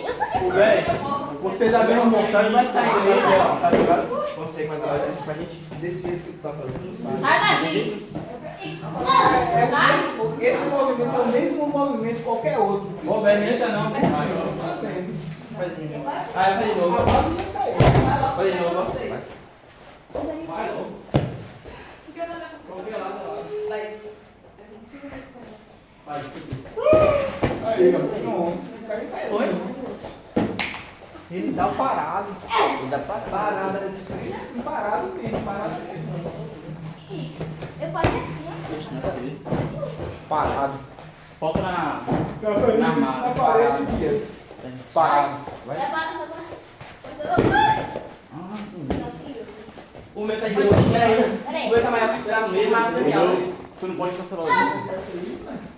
Eu sabia. Velho, você da mesma montanha vai sair daí, ó, tá ligado? Consegue mais agora pra gente decidir o que tu tá fazendo. Vai, Davi. Esse movimento é o mesmo movimento que qualquer outro. Movimenta não. Fazendo. Faz de novo. Faz de novo. Faz de novo. Vai logo. Aí, pronto. Ele dá parado. Ele dá pra Parada. Assim, parado mesmo. Parado mesmo. Eu falei assim, Parado. Posso na. Na parede, Bia. Parado. ó. Vai. Vai para. O meu tá de boa. Peraí. O meu tá mais no meio, mas não. Tu não pode cancelar o vídeo.